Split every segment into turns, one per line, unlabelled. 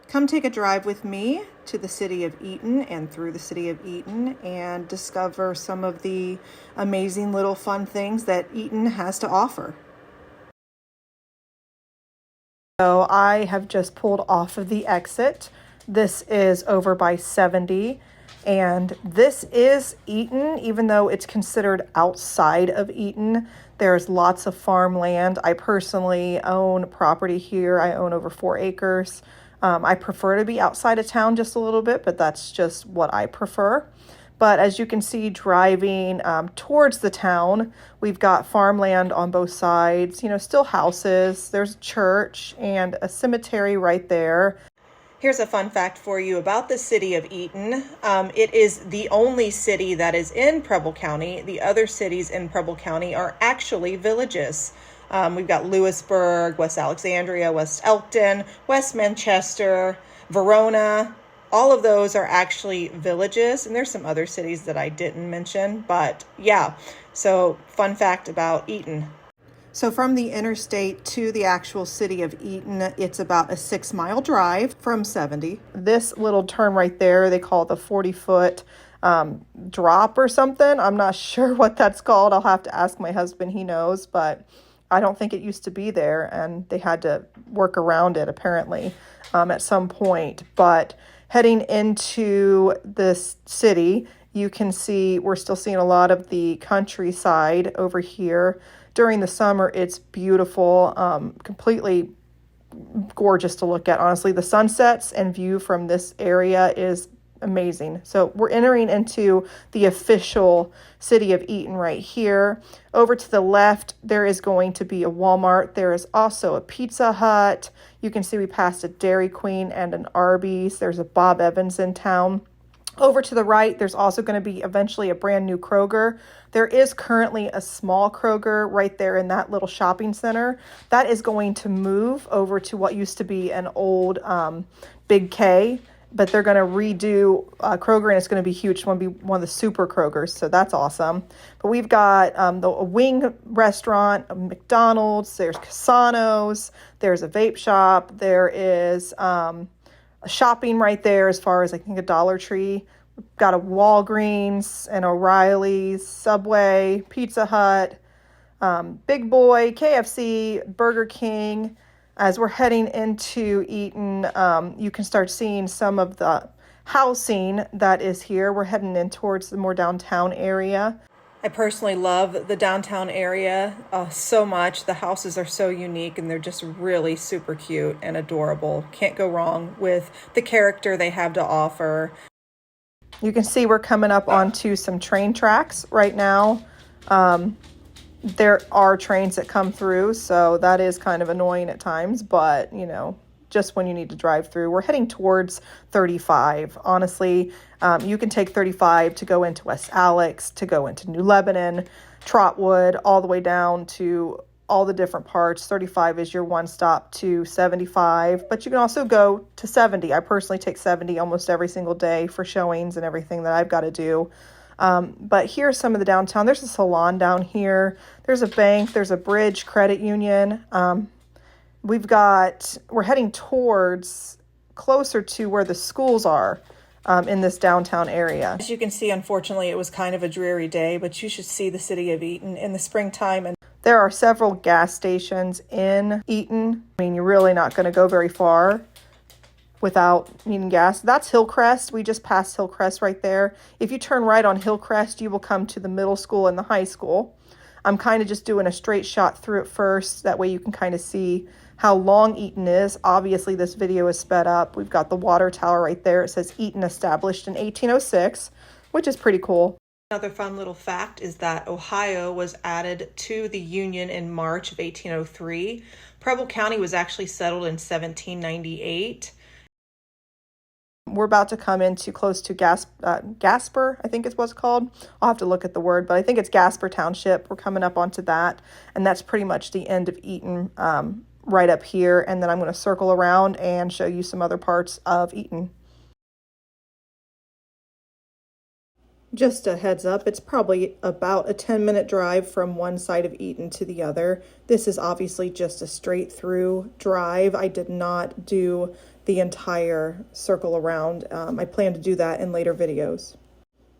Come take a drive with me to the city of Eaton and through the city of Eaton and discover some of the amazing little fun things that Eaton has to offer. So I have just pulled off of the exit. This is over by 70, and this is Eaton, even though it's considered outside of Eaton. There's lots of farmland. I personally own property here. I own over 4 acres. I prefer to be outside of town just a little bit, but that's just what I prefer. But as you can see, driving towards the town, we've got farmland on both sides, still houses. There's a church and a cemetery right there. Here's a fun fact for you about the city of Eaton. It is the only city that is in Preble County. The other cities in Preble County are actually villages. We've got Lewisburg, West Alexandria, West Elkton, West Manchester, Verona. All of those are actually villages, and there's some other cities that I didn't mention, but yeah. So fun fact about Eaton. So from the interstate to the actual city of Eaton, it's about a 6-mile drive from 70. This little turn right there, they call it the 40-foot drop or something. I'm not sure what that's called. I'll have to ask my husband. He knows, but I don't think it used to be there, and they had to work around it apparently at some point. But heading into this city, you can see we're still seeing a lot of the countryside over here. During the summer, it's beautiful, completely gorgeous to look at. Honestly, the sunsets and view from this area is amazing. So we're entering into the official city of Eaton right here. Over to the left, there is going to be a Walmart. There is also a Pizza Hut. You can see we passed a Dairy Queen and an Arby's. There's a Bob Evans in town. Over to the right, there's also going to be eventually a brand new Kroger. There is currently a small Kroger right there in that little shopping center. That is going to move over to what used to be an old Big K, but they're going to redo Kroger, and it's going to be huge. It's going to be one of the super Krogers, so that's awesome. But we've got a wing restaurant, a McDonald's, there's Casanos, there's a vape shop, there is a shopping right there as far as I think a Dollar Tree. We've got a Walgreens and O'Reilly's, Subway, Pizza Hut, Big Boy, KFC, Burger King. As we're heading into Eaton, you can start seeing some of the housing that is here. We're heading in towards the more downtown area. I personally love the downtown area so much. The houses are so unique, and they're just really super cute and adorable. Can't go wrong with the character they have to offer. You can see we're coming up onto some train tracks right now. There are trains that come through, so that is kind of annoying at times, but just when you need to drive through. We're heading towards 35. Honestly, you can take 35 to go into West Alex, to go into New Lebanon, Trotwood, all the way down to all the different parts. 35 is your one stop to 75, but you can also go to 70. I personally take 70 almost every single day for showings and everything that I've got to do. But here's some of the downtown. There's a salon down here. There's a bank. There's a bridge credit union. We're heading towards closer to where the schools are in this downtown area. As you can see, unfortunately, it was kind of a dreary day, but you should see the city of Eaton in the springtime. And there are several gas stations in Eaton. I mean, you're really not going to go very far without needing gas. That's Hillcrest. We just passed Hillcrest right there. If you turn right on Hillcrest, you will come to the middle school and the high school. I'm kind of just doing a straight shot through it first. That way you can kind of see how long Eaton is. Obviously, this video is sped up. We've got the water tower right there. It says Eaton established in 1806, which is pretty cool. Another fun little fact is that Ohio was added to the Union in March of 1803. Preble County was actually settled in 1798. We're about to come into close to Gasper, I think is what's called. I'll have to look at the word, but I think it's Gasper Township. We're coming up onto that, and that's pretty much the end of Eaton right up here. And then I'm going to circle around and show you some other parts of Eaton. Just a heads up, it's probably about a 10-minute drive from one side of Eaton to the other. This is obviously just a straight through drive. I did not do the entire circle around. I plan to do that in later videos.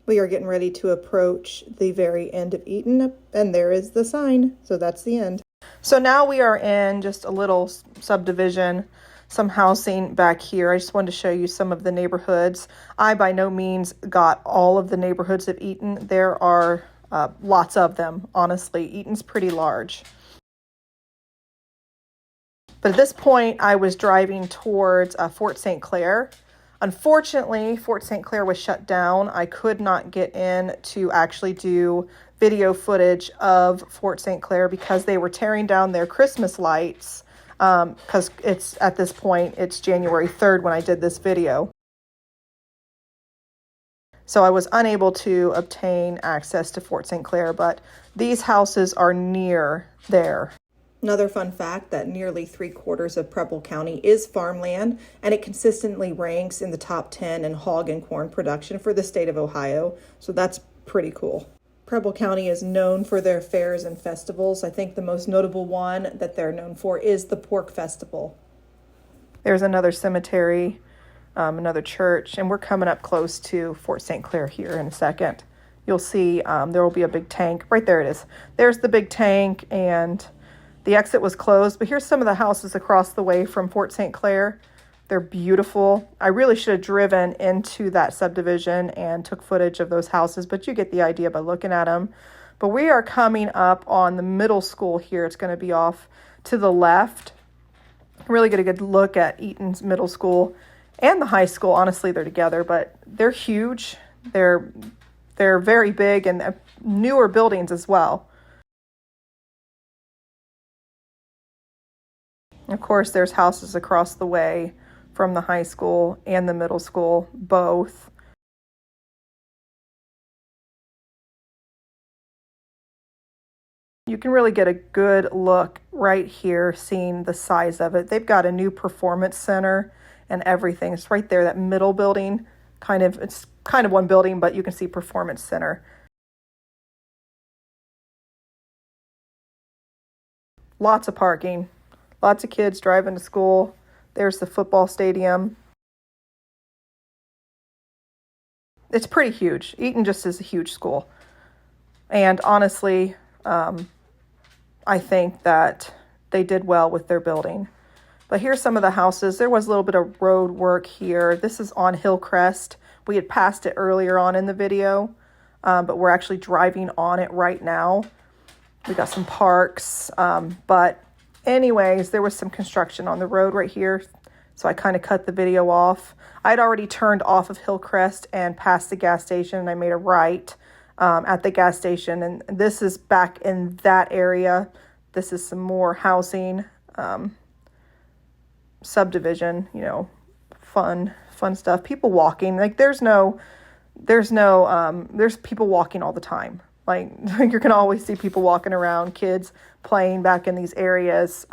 We are getting ready to approach the very end of Eaton, and there is the sign. So that's the end. So now we are in just a little subdivision, some housing back here. I just wanted to show you some of the neighborhoods. I by no means got all of the neighborhoods of Eaton. There are lots of them, honestly. Eaton's pretty large. But at this point, I was driving towards Fort St. Clair. Unfortunately, Fort St. Clair was shut down. I could not get in to actually do video footage of Fort St. Clair because they were tearing down their Christmas lights, because it's at this point, it's January 3rd when I did this video. So I was unable to obtain access to Fort St. Clair, but these houses are near there. Another fun fact, that nearly 3/4 of Preble County is farmland, and it consistently ranks in the top 10 in hog and corn production for the state of Ohio. So that's pretty cool. Preble County is known for their fairs and festivals. I think the most notable one that they're known for is the Pork Festival. There's another cemetery, another church, and we're coming up close to Fort St. Clair here in a second. You'll see there will be a big tank. Right there it is. There's the big tank, and the exit was closed, but here's some of the houses across the way from Fort St. Clair. They're beautiful. I really should have driven into that subdivision and took footage of those houses, but you get the idea by looking at them. But we are coming up on the middle school here. It's going to be off to the left. Really get a good look at Eaton's middle school and the high school. Honestly, they're together, but they're huge. They're very big, and newer buildings as well. Of course, there's houses across the way from the high school and the middle school, both. You can really get a good look right here, seeing the size of it. They've got a new performance center and everything. It's right there, that middle building. It's kind of one building, but you can see performance center. Lots of parking. Lots of kids driving to school. There's the football stadium. It's pretty huge. Eaton just is a huge school. And honestly, I think that they did well with their building. But here's some of the houses. There was a little bit of road work here. This is on Hillcrest. We had passed it earlier on in the video, but we're actually driving on it right now. We got some parks, but anyways, there was some construction on the road right here, so I kind of cut the video off. I'd already turned off of Hillcrest and passed the gas station, and I made a right at the gas station, and this is back in that area. This is some more housing, subdivision, fun stuff. People walking, like there's people walking all the time. Like you're going to always see people walking around, kids playing back in these areas.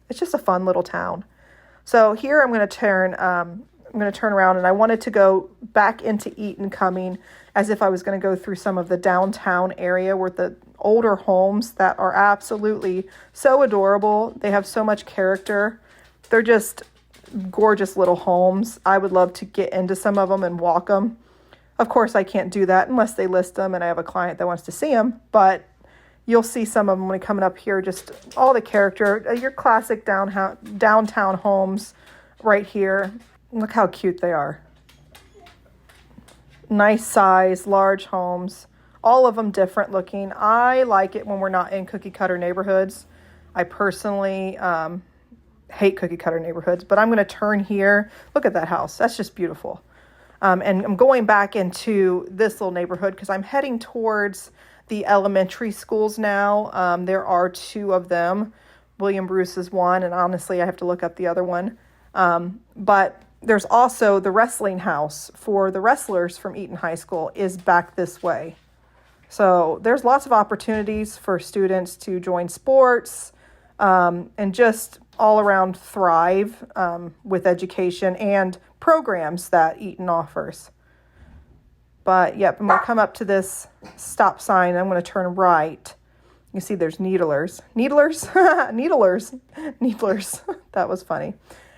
It's just a fun little town. So here I'm going to turn around, and I wanted to go back into Eaton, coming as if I was going to go through some of the downtown area where the older homes that are absolutely so adorable. They have so much character. They're just gorgeous little homes. I would love to get into some of them and walk them. Of course, I can't do that unless they list them and I have a client that wants to see them, but you'll see some of them when coming up here, just all the character, your classic downtown homes right here. Look how cute they are. Nice size, large homes, all of them different looking. I like it when we're not in cookie cutter neighborhoods. I personally hate cookie cutter neighborhoods, but I'm going to turn here. Look at that house. That's just beautiful. And I'm going back into this little neighborhood because I'm heading towards the elementary schools now. There are two of them. William Bruce is one, and honestly, I have to look up the other one. But there's also the wrestling house for the wrestlers from Eaton High School is back this way. So there's lots of opportunities for students to join sports and just all around thrive with education and programs that Eaton offers. But yep, I'm going to come up to this stop sign. I'm going to turn right. You see there's needlers. Needlers? Needlers. That was funny.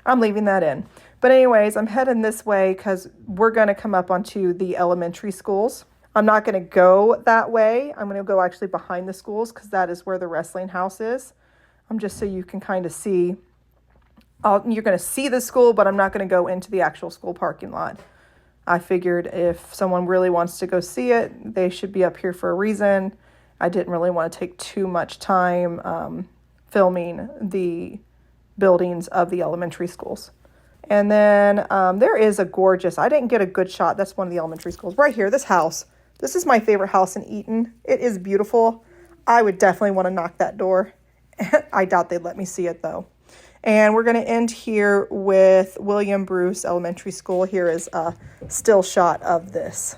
I'm leaving that in. But anyways, I'm heading this way because we're going to come up onto the elementary schools. I'm not going to go that way. I'm going to go actually behind the schools because that is where the wrestling house is. Just so you can kind of see. You're going to see the school, but I'm not going to go into the actual school parking lot. I figured if someone really wants to go see it, they should be up here for a reason. I didn't really want to take too much time filming the buildings of the elementary schools. And then there is a gorgeous, I didn't get a good shot. That's one of the elementary schools. Right here, this house. This is my favorite house in Eaton. It is beautiful. I would definitely want to knock that door. I doubt they'd let me see it though. And we're going to end here with William Bruce Elementary School. Here is a still shot of this.